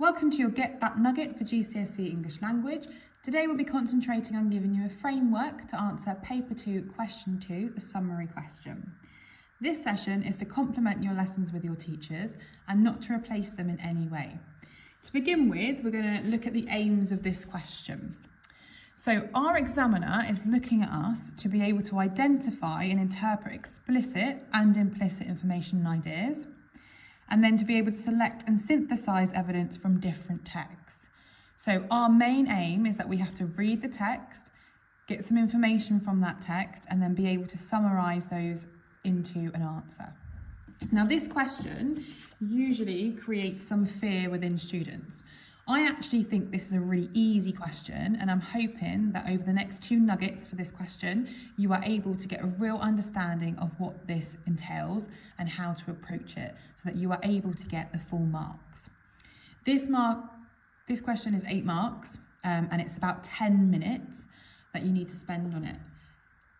Welcome to your Get That Nugget for GCSE English Language. Today we'll be concentrating on giving you a framework to answer Paper 2, Question 2, the summary question. This session is to complement your lessons with your teachers and not to replace them in any way. To begin with, we're going to look at the aims of this question. So our examiner is looking at us to be able to identify and interpret explicit and implicit information and ideas, and then to be able to select and synthesize evidence from different texts. So our main aim is that we have to read the text, get some information from that text, and then be able to summarize those into an answer. Now, this question usually creates some fear within students. I actually think this is a really easy question, and I'm hoping that over the next 2 nuggets for this question, you are able to get a real understanding of what this entails and how to approach it so that you are able to get the full marks. This question is 8 marks, and it's about 10 minutes that you need to spend on it.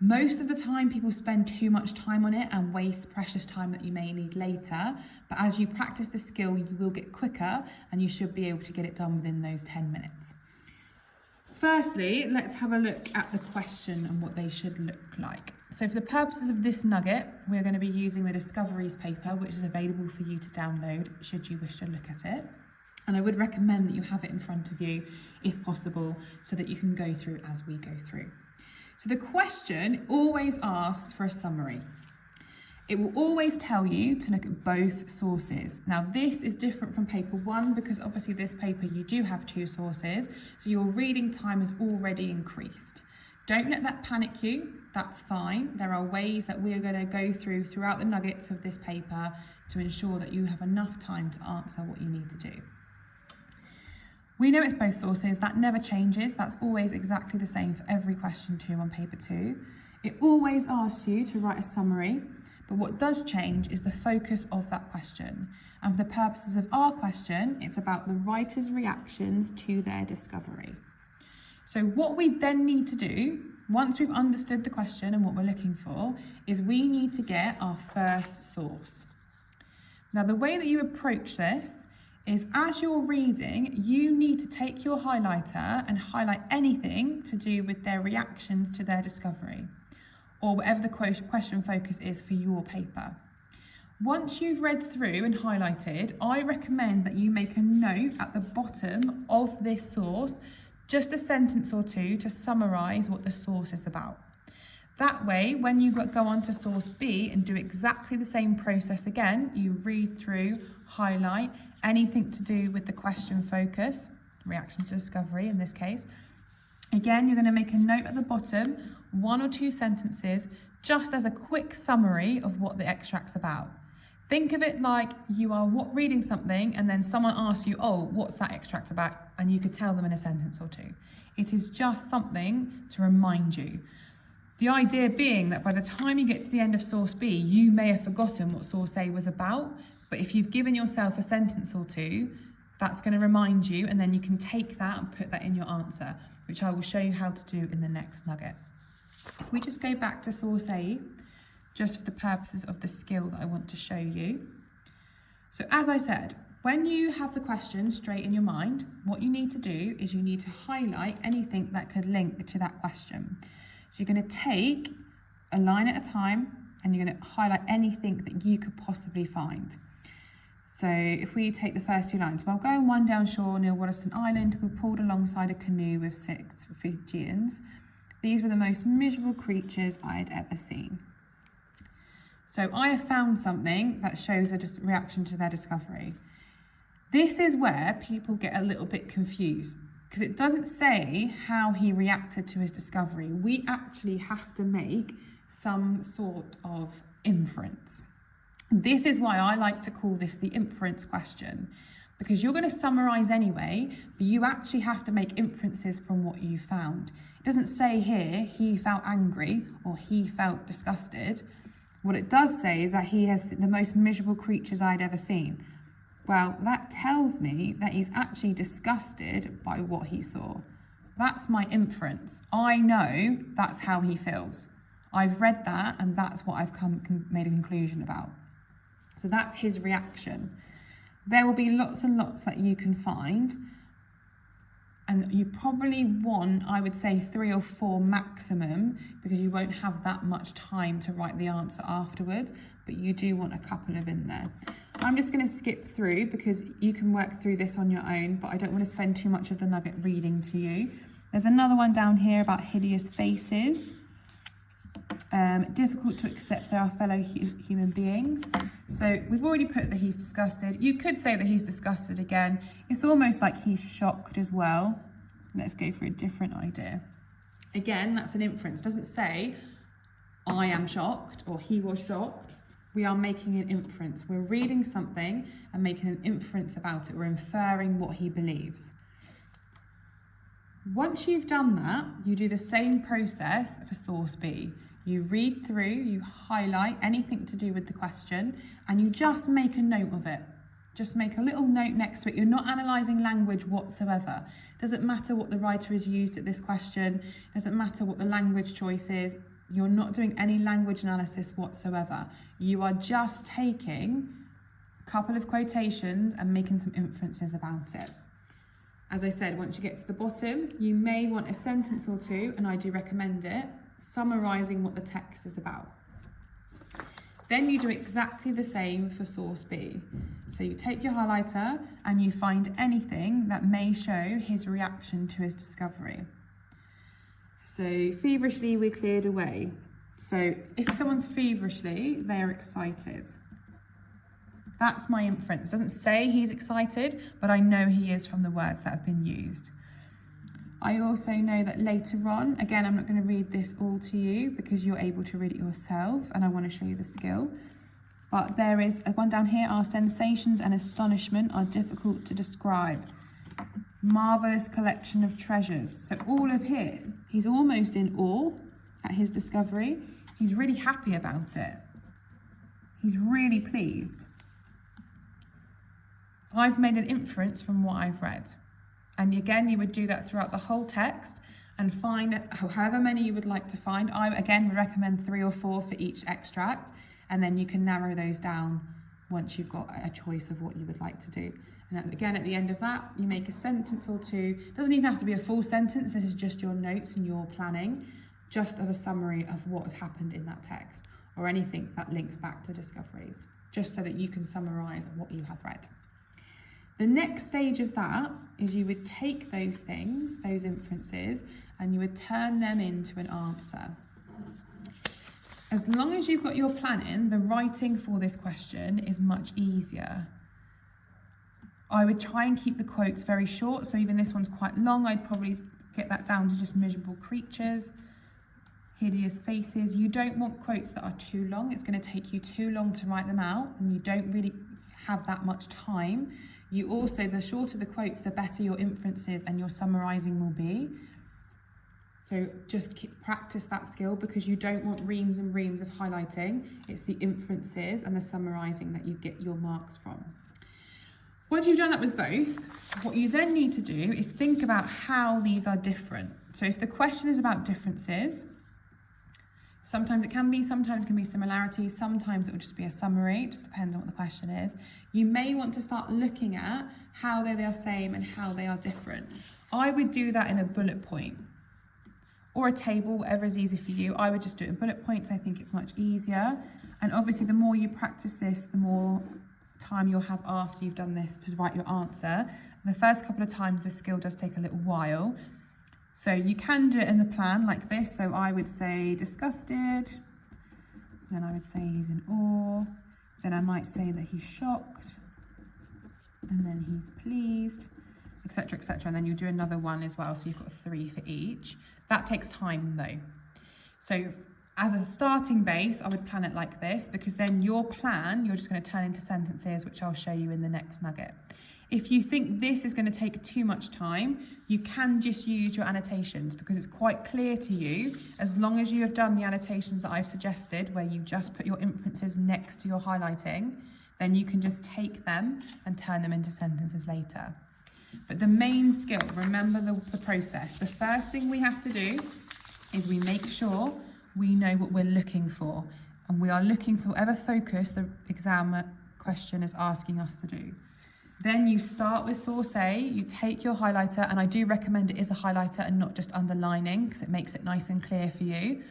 Most of the time, people spend too much time on it and waste precious time that you may need later. But as you practice the skill, you will get quicker and you should be able to get it done within those 10 minutes. Firstly, let's have a look at the question and what they should look like. So for the purposes of this nugget, we're going to be using the Discoveries paper, which is available for you to download should you wish to look at it. And I would recommend that you have it in front of you if possible so that you can go through as we go through. So the question always asks for a summary. It will always tell you to look at both sources. Now, this is different from paper 1 because obviously this paper you do have 2 sources, so your reading time is already increased. Don't let that panic you, that's fine. There are ways that we are going to go through throughout the nuggets of this paper to ensure that you have enough time to answer what you need to do. We know it's both sources, that never changes, that's always exactly the same for every question 2 on paper 2. It always asks you to write a summary, but what does change is the focus of that question. And for the purposes of our question, it's about the writer's reactions to their discovery. So what we then need to do, once we've understood the question and what we're looking for, is we need to get our first source. Now, the way that you approach this is as you're reading, you need to take your highlighter and highlight anything to do with their reactions to their discovery, or whatever the question focus is for your paper. Once you've read through and highlighted, I recommend that you make a note at the bottom of this source, just a sentence or 2 to summarise what the source is about. That way, when you go on to source B and do exactly the same process again, you read through, highlight anything to do with the question focus, reaction to discovery in this case. Again, you're going to make a note at the bottom, 1 or 2 sentences, just as a quick summary of what the extract's about. Think of it like you are reading something and then someone asks you, oh, what's that extract about? And you could tell them in a sentence or 2. It is just something to remind you. The idea being that by the time you get to the end of source B, you may have forgotten what source A was about, but if you've given yourself a sentence or 2, that's going to remind you, and then you can take that and put that in your answer, which I will show you how to do in the next nugget. If we just go back to source A, just for the purposes of the skill that I want to show you. So as I said, when you have the question straight in your mind, what you need to do is you need to highlight anything that could link to that question. So you're going to take a line at a time and you're going to highlight anything that you could possibly find. So if we take the first 2 lines, while going one down shore near Wollaston Island, we pulled alongside a canoe with 6 Fijians. These were the most miserable creatures I had ever seen. So I have found something that shows a reaction to their discovery. This is where people get a little bit confused because it doesn't say how he reacted to his discovery. We actually have to make some sort of inference. This is why I like to call this the inference question, because you're going to summarise anyway, but you actually have to make inferences from what you found. It doesn't say here he felt angry or he felt disgusted. What it does say is that he has the most miserable creatures I'd ever seen. Well, that tells me that he's actually disgusted by what he saw. That's my inference. I know that's how he feels. I've read that and that's what I've made a conclusion about. So that's his reaction. There will be lots and lots that you can find, and you probably want, I would say, 3 or 4 maximum, because you won't have that much time to write the answer afterwards, but you do want a couple of in there. I'm just going to skip through because you can work through this on your own, but I don't want to spend too much of the nugget reading to you. There's another one down here about hideous faces. Difficult to accept they are fellow human beings. So we've already put that he's disgusted. You could say that he's disgusted again. It's almost like he's shocked as well. Let's go for a different idea. Again, that's an inference. It doesn't say, I am shocked or he was shocked. We are making an inference. We're reading something and making an inference about it. We're inferring what he believes. Once you've done that, you do the same process for source B. You read through, you highlight anything to do with the question, and you just make a note of it. Just make a little note next to it. You're not analysing language whatsoever. Doesn't matter what the writer has used at this question. Doesn't matter what the language choice is. You're not doing any language analysis whatsoever. You are just taking a couple of quotations and making some inferences about it. As I said, once you get to the bottom, you may want a sentence or two, and I do recommend it, summarising what the text is about. Then you do exactly the same for source B. So you take your highlighter and you find anything that may show his reaction to his discovery. So feverishly we cleared away. So if someone's feverishly, they're excited. That's my inference. It doesn't say he's excited, but I know he is from the words that have been used. I also know that later on, again, I'm not going to read this all to you because you're able to read it yourself, and I want to show you the skill. But there is one down here, our sensations and astonishment are difficult to describe. Marvellous collection of treasures. So all of him, he's almost in awe at his discovery. He's really happy about it. He's really pleased. I've made an inference from what I've read. And again, you would do that throughout the whole text and find however many you would like to find. I, again, would recommend 3 or 4 for each extract, and then you can narrow those down once you've got a choice of what you would like to do. And again, at the end of that, you make a sentence or two. It doesn't even have to be a full sentence. This is just your notes and your planning, just of a summary of what has happened in that text or anything that links back to discoveries, just so that you can summarise what you have read. The next stage of that is you would take those things, those inferences, and you would turn them into an answer. As long as you've got your planning, the writing for this question is much easier. I would try and keep the quotes very short, so even this one's quite long. I'd probably get that down to just miserable creatures, hideous faces. You don't want quotes that are too long. It's going to take you too long to write them out, and you don't really have that much time. You also, the shorter the quotes, the better your inferences and your summarising will be. So just practice that skill, because you don't want reams and reams of highlighting. It's the inferences and the summarising that you get your marks from. Once you've done that with both, what you then need to do is think about how these are different. So if the question is about differences, sometimes it can be similarities, sometimes it will just be a summary, it just depends on what the question is. You may want to start looking at how they are same and how they are different. I would do that in a bullet point or a table, whatever is easy for you. I would just do it in bullet points. I think it's much easier. And obviously the more you practice this, the more time you'll have after you've done this to write your answer. The first couple of times this skill does take a little while. So you can do it in the plan like this. So I would say disgusted, then I would say he's in awe, then I might say that he's shocked, and then he's pleased, etc., etc. And then you do another one as well, so you've got 3 for each. That takes time though. So as a starting base, I would plan it like this, because then your plan, you're just going to turn into sentences, which I'll show you in the next nugget. If you think this is going to take too much time, you can just use your annotations, because it's quite clear to you, as long as you have done the annotations that I've suggested, where you just put your inferences next to your highlighting, then you can just take them and turn them into sentences later. But the main skill, remember the process. The first thing we have to do is we make sure we know what we're looking for, and we are looking for whatever focus the exam question is asking us to do. Then you start with source A, you take your highlighter, and I do recommend it is a highlighter and not just underlining because it makes it nice and clear for you.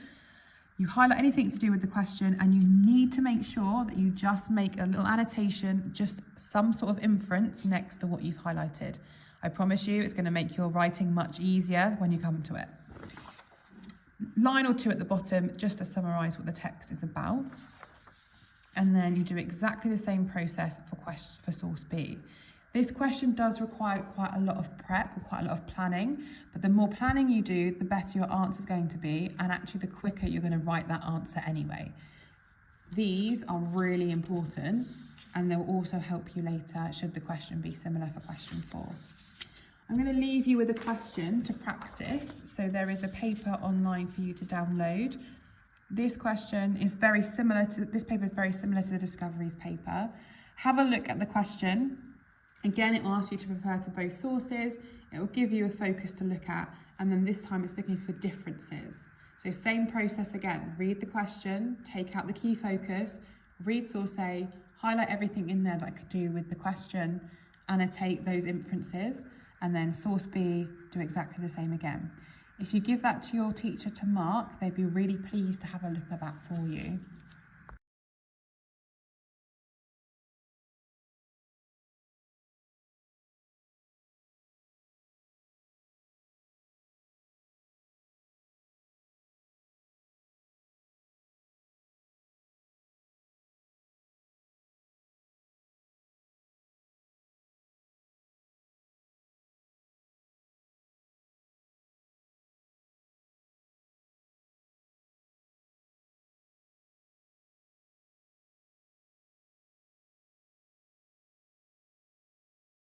You highlight anything to do with the question, and you need to make sure that you just make a little annotation, just some sort of inference next to what you've highlighted. I promise you it's going to make your writing much easier when you come to it. Line or two at the bottom just to summarise what the text is about. And then you do exactly the same process for source B. This question does require quite a lot of prep, quite a lot of planning, but the more planning you do, the better your answer is going to be, and actually the quicker you're going to write that answer anyway. These are really important, and they'll also help you later should the question be similar for question 4. I'm going to leave you with a question to practice. So there is a paper online for you to download. This question is very similar to, this paper is very similar to the Discoveries paper. Have a look at the question. Again, it will ask you to refer to both sources. It will give you a focus to look at, and then this time it's looking for differences. So same process again, read the question, take out the key focus, read source A, highlight everything in there that could do with the question, annotate those inferences, and then source B, do exactly the same again. If you give that to your teacher to mark, they'd be really pleased to have a look at that for you.